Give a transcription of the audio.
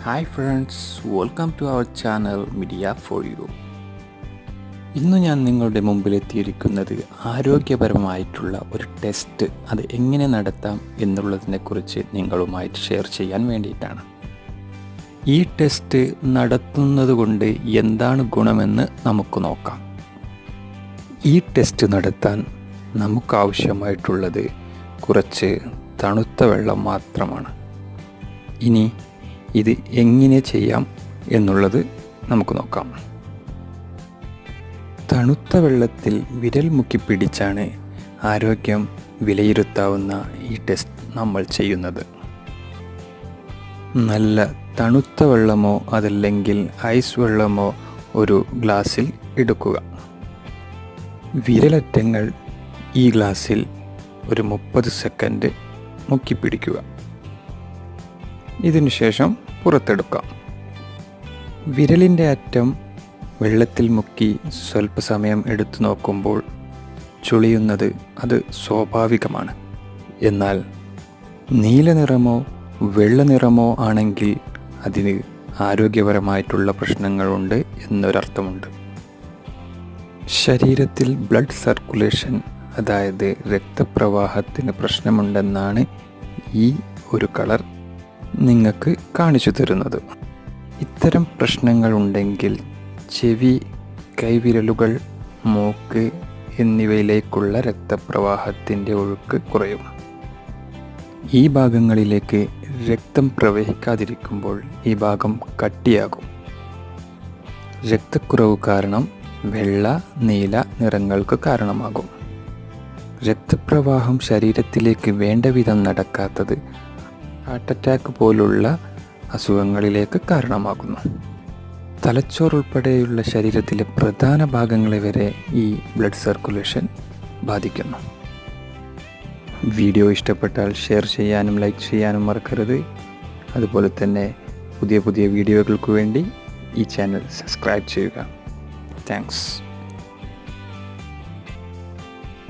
Hi friends, welcome to our channel media for you. ഇന്ന് ഞാൻ നിങ്ങളുടെ മുമ്പിലെത്തിയിരിക്കുന്നത് ആരോഗ്യപരമായിട്ടുള്ള ഒരു ടെസ്റ്റ് അത് എങ്ങനെ നടത്താം എന്നുള്ളതിനെക്കുറിച്ച് നിങ്ങളുമായിട്ട് ഷെയർ ചെയ്യാൻ വേണ്ടിയിട്ടാണ്. ഈ ടെസ്റ്റ് നടത്തുന്നത് കൊണ്ട് എന്താണ് ഗുണമെന്ന് നമുക്ക് നോക്കാം. ഈ ടെസ്റ്റ് നടത്താൻ നമുക്കാവശ്യമായിട്ടുള്ളത് കുറച്ച് തണുത്ത വെള്ളം മാത്രമാണ്. ഇനി ഇത് എങ്ങനെ ചെയ്യാം എന്നുള്ളത് നമുക്ക് നോക്കാം. തണുത്ത വെള്ളത്തിൽ വിരൽ മുക്കി പിടിച്ചാണ് ആരോഗ്യം വിലയിരുത്താവുന്ന ഈ ടെസ്റ്റ് നമ്മൾ ചെയ്യുന്നത്. നല്ല തണുത്ത വെള്ളമോ അതല്ലെങ്കിൽ ഐസ് വെള്ളമോ ഒരു ഗ്ലാസ്സിൽ എടുക്കുക. വിരലറ്റങ്ങൾ ഈ ഗ്ലാസ്സിൽ ഒരു 30 സെക്കൻഡ് മുക്കി പിടിക്കുക. ഇതിനുശേഷം പുറത്തെടുക്കാം. വിരലിൻ്റെ അറ്റം വെള്ളത്തിൽ മുക്കി സ്വല്പസമയം എടുത്തു നോക്കുമ്പോൾ ചുളിയുന്നത് അത് സ്വാഭാവികമാണ്. എന്നാൽ നീല നിറമോ വെള്ള നിറമോ ആണെങ്കിൽ അതിന് ആരോഗ്യപരമായിട്ടുള്ള പ്രശ്നങ്ങളുണ്ട് എന്നൊരർത്ഥമുണ്ട്. ശരീരത്തിൽ ബ്ലഡ് സർക്കുലേഷൻ, അതായത് രക്തപ്രവാഹത്തിന് പ്രശ്നമുണ്ടെന്നാണ് ഈ ഒരു കളർ നിങ്ങൾക്ക് കാണിച്ചു തരുന്നത്. ഇത്തരം പ്രശ്നങ്ങളുണ്ടെങ്കിൽ ചെവി, കൈവിരലുകൾ, മൂക്ക് എന്നിവയിലേക്കുള്ള രക്തപ്രവാഹത്തിൻ്റെ ഒഴുക്ക് കുറയും. ഈ ഭാഗങ്ങളിലേക്ക് രക്തം പ്രവഹിക്കാതിരിക്കുമ്പോൾ ഈ ഭാഗം കട്ടിയാകും. രക്തക്കുറവ് കാരണം വെള്ള, നീല നിറങ്ങൾക്ക് കാരണമാകും. രക്തപ്രവാഹം ശരീരത്തിലേക്ക് വേണ്ട വിധം നടക്കാത്തത് ഹാർട്ട് അറ്റാക്ക് പോലുള്ള അസുഖങ്ങളിലേക്ക് കാരണമാകുന്നു. തലച്ചോറുൾപ്പെടെയുള്ള ശരീരത്തിലെ പ്രധാന ഭാഗങ്ങളെ വരെ ഈ ബ്ലഡ് സർക്കുലേഷൻ ബാധിക്കുന്നു. വീഡിയോ ഇഷ്ടപ്പെട്ടാൽ ഷെയർ ചെയ്യാനും ലൈക്ക് ചെയ്യാനും മറക്കരുത്. അതുപോലെ തന്നെ പുതിയ വീഡിയോകൾക്ക് വേണ്ടി ഈ ചാനൽ സബ്സ്ക്രൈബ് ചെയ്യുക. താങ്ക്സ്.